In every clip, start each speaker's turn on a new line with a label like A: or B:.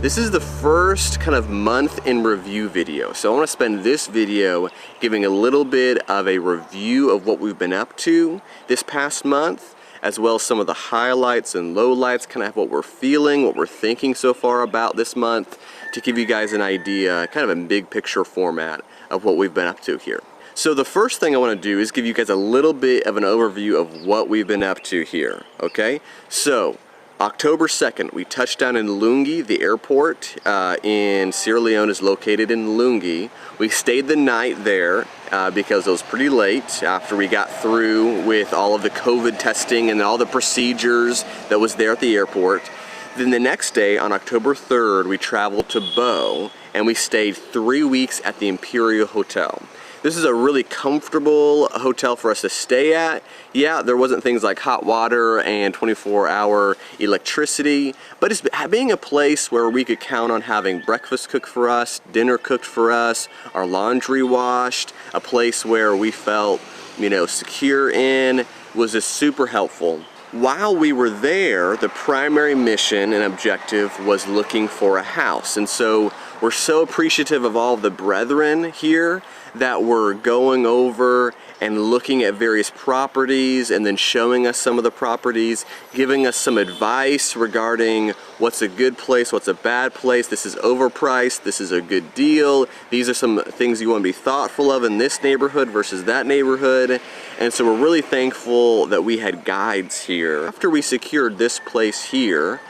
A: This is the first kind of month in review video. So I want to spend this video giving a little bit of a review of what we've been up to this past month, as well as some of the highlights and lowlights, kind of what we're feeling, what we're thinking so far about this month, to give you guys an idea, kind of a big picture format of what we've been up to here. So the first thing I want to do is give you guys a little bit of an overview of what we've been up to here, okay? So October 2nd, we touched down in Lungi. The airport in Sierra Leone is located in Lungi. We stayed the night there because it was pretty late after we got through with all of the COVID testing and all the procedures that was there at the airport. Then the next day, on October 3rd, we traveled to Bo and we stayed 3 weeks at the Imperial Hotel. This is a really comfortable hotel for us to stay at. Yeah, there wasn't things like hot water and 24-hour electricity, but it's being a place where we could count on having breakfast cooked for us, dinner cooked for us, our laundry washed, a place where we felt, secure in, was just super helpful. While we were there, the primary mission and objective was looking for a house. And so we're so appreciative of all of the brethren here that were going over and looking at various properties and then showing us some of the properties, giving us some advice regarding what's a good place, what's a bad place, this is overpriced, this is a good deal, these are some things you want to be thoughtful of in this neighborhood versus that neighborhood. And so we're really thankful that we had guides here. After we secured this place here,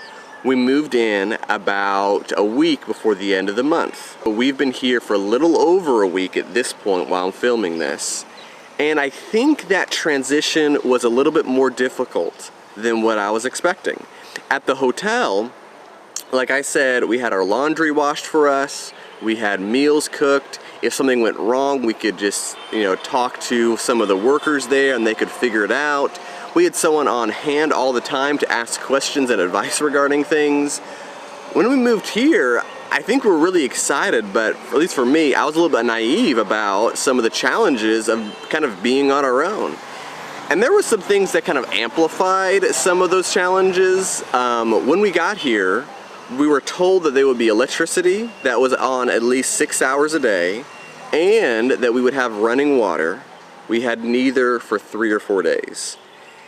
A: we moved in about a week before the end of the month. We've been here for a little over a week at this point while I'm filming this. And I think that transition was a little bit more difficult than what I was expecting. At the hotel, like I said, we had our laundry washed for us, we had meals cooked. If something went wrong, we could just, talk to some of the workers there and they could figure it out. We had someone on hand all the time to ask questions and advice regarding things. When we moved here, I think we're really excited, but at least for me, I was a little bit naive about some of the challenges of kind of being on our own. And there were some things that kind of amplified some of those challenges. When we got here, we were told that there would be electricity that was on at least 6 hours a day, and that we would have running water. We had neither for 3 or 4 days.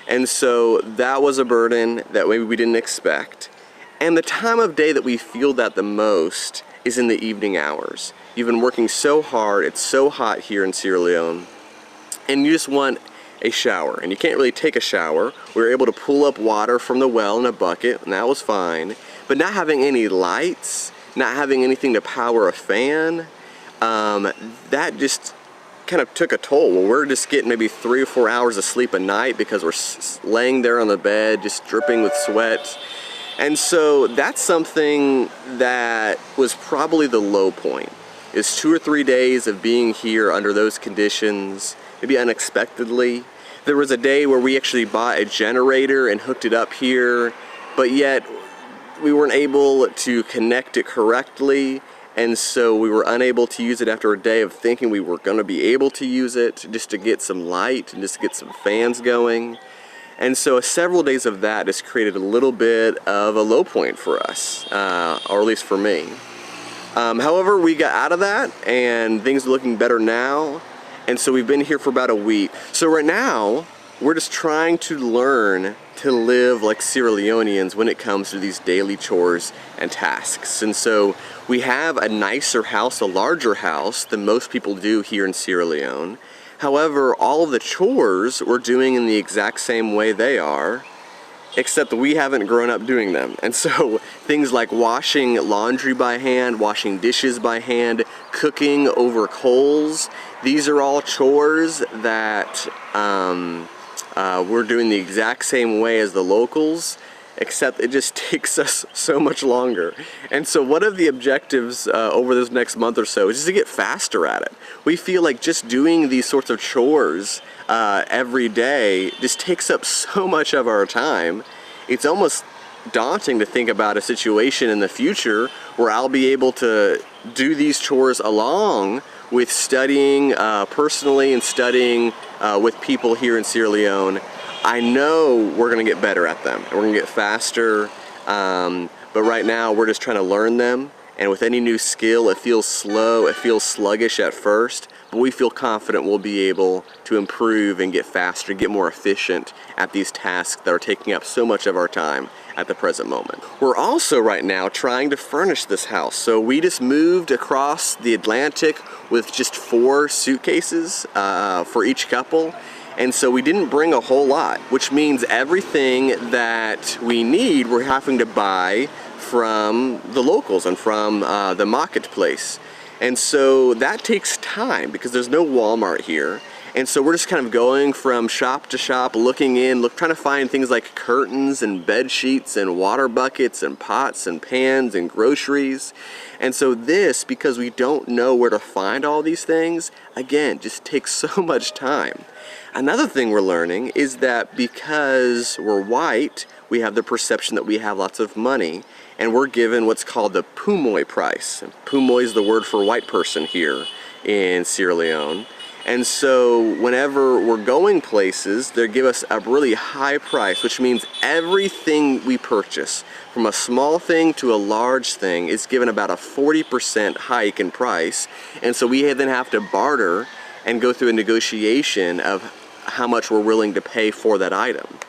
A: And so that was a burden that maybe we didn't expect. And the time of day that we feel that the most is in the evening hours. You've been working so hard, it's so hot here in Sierra Leone, and you just want a shower. And you can't really take a shower. We were able to pull up water from the well in a bucket, and that was fine. But not having any lights, not having anything to power a fan, that just kind of took a toll. Well, we're just getting maybe 3 or 4 hours of sleep a night because we're laying there on the bed just dripping with sweat. And so that's something that was probably the low point, is 2 or 3 days of being here under those conditions, maybe unexpectedly. There was a day where we actually bought a generator and hooked it up here, but yet we weren't able to connect it correctly. And so we were unable to use it after a day of thinking we were going to be able to use it just to get some light and just to get some fans going. And so several days of that just created a little bit of a low point for us, or at least for me. However, we got out of that and things are looking better now. And so we've been here for about a week. So right now, we're just trying to learn to live like Sierra Leoneans when it comes to these daily chores and tasks. And so we have a nicer house, a larger house than most people do here in Sierra Leone. However, all of the chores we're doing in the exact same way they are, except that we haven't grown up doing them. And so things like washing laundry by hand, washing dishes by hand, cooking over coals, these are all chores that we're doing the exact same way as the locals, except it just takes us so much longer. And so one of the objectives over this next month or so is just to get faster at it. We feel like just doing these sorts of chores every day just takes up so much of our time. It's almost daunting to think about a situation in the future where I'll be able to do these chores along with studying personally and studying with people here in Sierra Leone. I know we're gonna get better at them and we're gonna get faster. but right now we're just trying to learn them. And with any new skill, it feels slow, it feels sluggish at first, but we feel confident we'll be able to improve and get faster, get more efficient at these tasks that are taking up so much of our time at the present moment. We're also right now trying to furnish this house. So we just moved across the Atlantic with just 4 suitcases for each couple. And so we didn't bring a whole lot, which means everything that we need we're having to buy from the locals and from the marketplace. And so that takes time because there's no Walmart here. And so we're just kind of going from shop to shop, looking in, trying to find things like curtains and bed sheets and water buckets and pots and pans and groceries. And so this, because we don't know where to find all these things, again, just takes so much time. Another thing we're learning is that because we're white, we have the perception that we have lots of money, and we're given what's called the Pumoy price. And Pumoy is the word for white person here in Sierra Leone. And so whenever we're going places, they give us a really high price, which means everything we purchase, from a small thing to a large thing, is given about a 40% hike in price. And so we then have to barter and go through a negotiation of how much we're willing to pay for that item.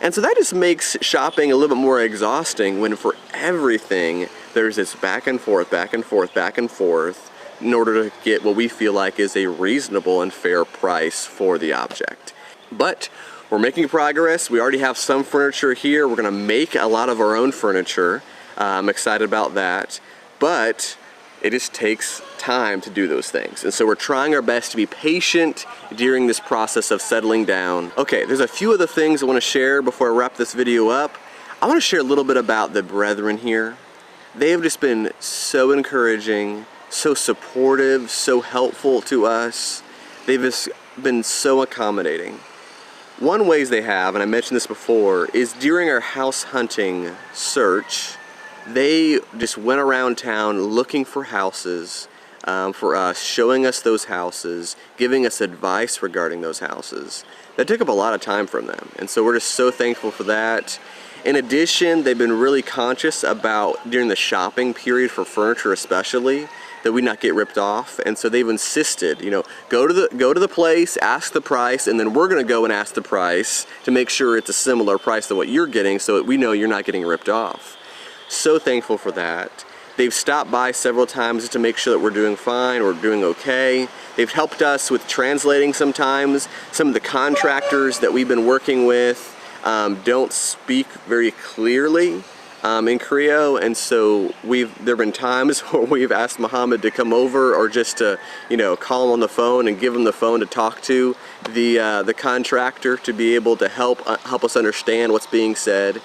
A: And so that just makes shopping a little bit more exhausting when for everything there's this back and forth, back and forth, back and forth, in order to get what we feel like is a reasonable and fair price for the object. But we're making progress. We already have some furniture here. We're gonna make a lot of our own furniture. I'm excited about that. But it just takes time to do those things. And so we're trying our best to be patient during this process of settling down. Okay, there's a few other things I wanna share before I wrap this video up. I wanna share a little bit about the brethren here. They have just been so encouraging, so supportive, so helpful to us. They've just been so accommodating. One ways they have, and I mentioned this before, is during our house hunting search, they just went around town looking for houses for us, showing us those houses, giving us advice regarding those houses. That took up a lot of time from them, and so we're just so thankful for that. In addition, they've been really conscious about, during the shopping period for furniture especially, that we not get ripped off, and so they've insisted, you know, go to the place, ask the price, and then we're gonna go and ask the price to make sure it's a similar price to what you're getting, so that we know you're not getting ripped off. So thankful for that. They've stopped by several times just to make sure that we're doing fine, we're doing okay. They've helped us with translating sometimes. Some of the contractors that we've been working with don't speak very clearly in Creole, and so there have been times where we've asked Muhammad to come over, or just to, you know, call him on the phone and give him the phone to talk to the contractor to be able to help us understand what's being said.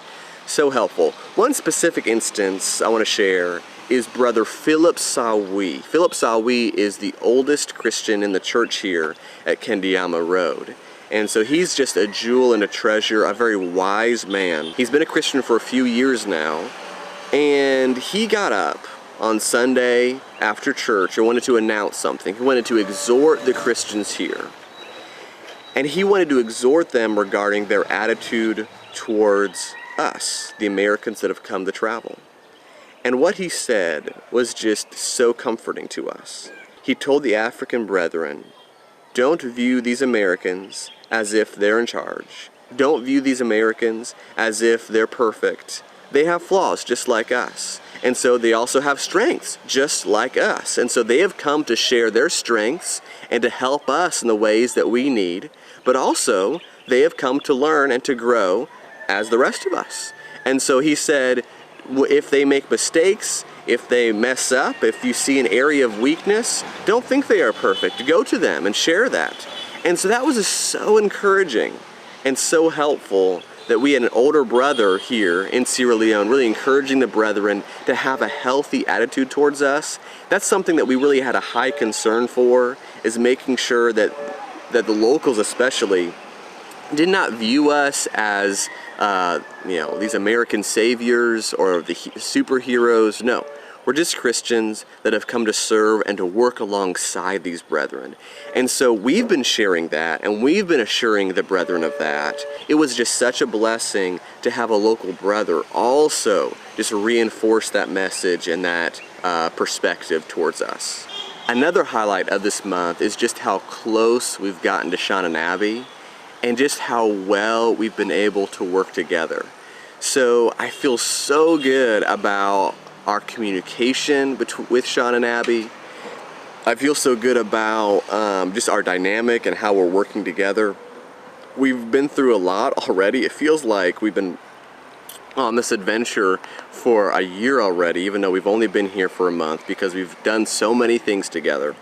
A: So helpful. One specific instance I want to share is Brother Philip Sawi. Philip Sawi is the oldest Christian in the church here at Kendiama Road. And so he's just a jewel and a treasure, a very wise man. He's been a Christian for a few years now, and he got up on Sunday after church and wanted to announce something. He wanted to exhort the Christians here. And he wanted to exhort them regarding their attitude towards us, the Americans that have come to travel. And what he said was just so comforting to us. He told the African brethren, don't view these Americans as if they're in charge. Don't view these Americans as if they're perfect. They have flaws just like us. And so they also have strengths just like us. And so they have come to share their strengths and to help us in the ways that we need. But also, they have come to learn and to grow as the rest of us. And so he said, if they make mistakes, if they mess up, if you see an area of weakness, don't think they are perfect. Go to them and share that. And so that was just so encouraging and so helpful that we had an older brother here in Sierra Leone really encouraging the brethren to have a healthy attitude towards us. That's something that we really had a high concern for, is making sure that the locals especially did not view us as these American saviors or the superheroes. No, We're just Christians that have come to serve and to work alongside these brethren. And so we've been sharing that, and we've been assuring the brethren of that. It was just such a blessing to have a local brother also just reinforce that message and that perspective towards us. Another highlight of this month is just how close we've gotten to Sean and Abby, and just how well we've been able to work together. So I feel so good about our communication with Sean and Abby. I feel so good about just our dynamic and how we're working together. We've been through a lot already. It feels like we've been on this adventure for a year already, even though we've only been here for a month, because we've done so many things together.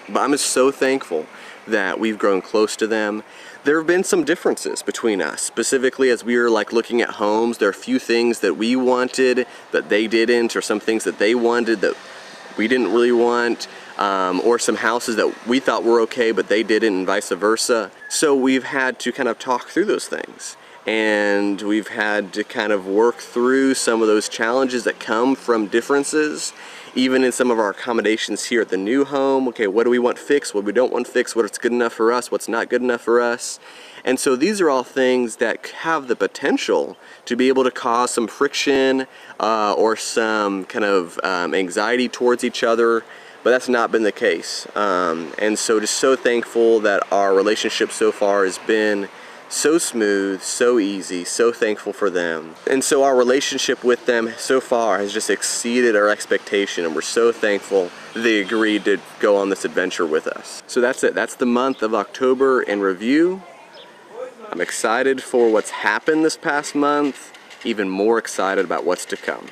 A: But I'm just so thankful that we've grown close to them. There have been some differences between us, specifically as we were looking at homes. There are a few things that we wanted that they didn't, or some things that they wanted that we didn't really want, or some houses that we thought were okay but they didn't, and vice versa. So we've had to kind of talk through those things, and we've had to kind of work through some of those challenges that come from differences. Even in some of our accommodations here at the new home, okay, what do we want fixed, what we don't want fixed, what's good enough for us, what's not good enough for us. And so these are all things that have the potential to be able to cause some friction or some kind of anxiety towards each other, but that's not been the case. And so just so thankful that our relationship so far has been so smooth, so easy, so thankful for them. And so our relationship with them so far has just exceeded our expectation, and we're so thankful they agreed to go on this adventure with us. So that's it. That's the month of October in review. I'm excited for what's happened this past month, even more excited about what's to come.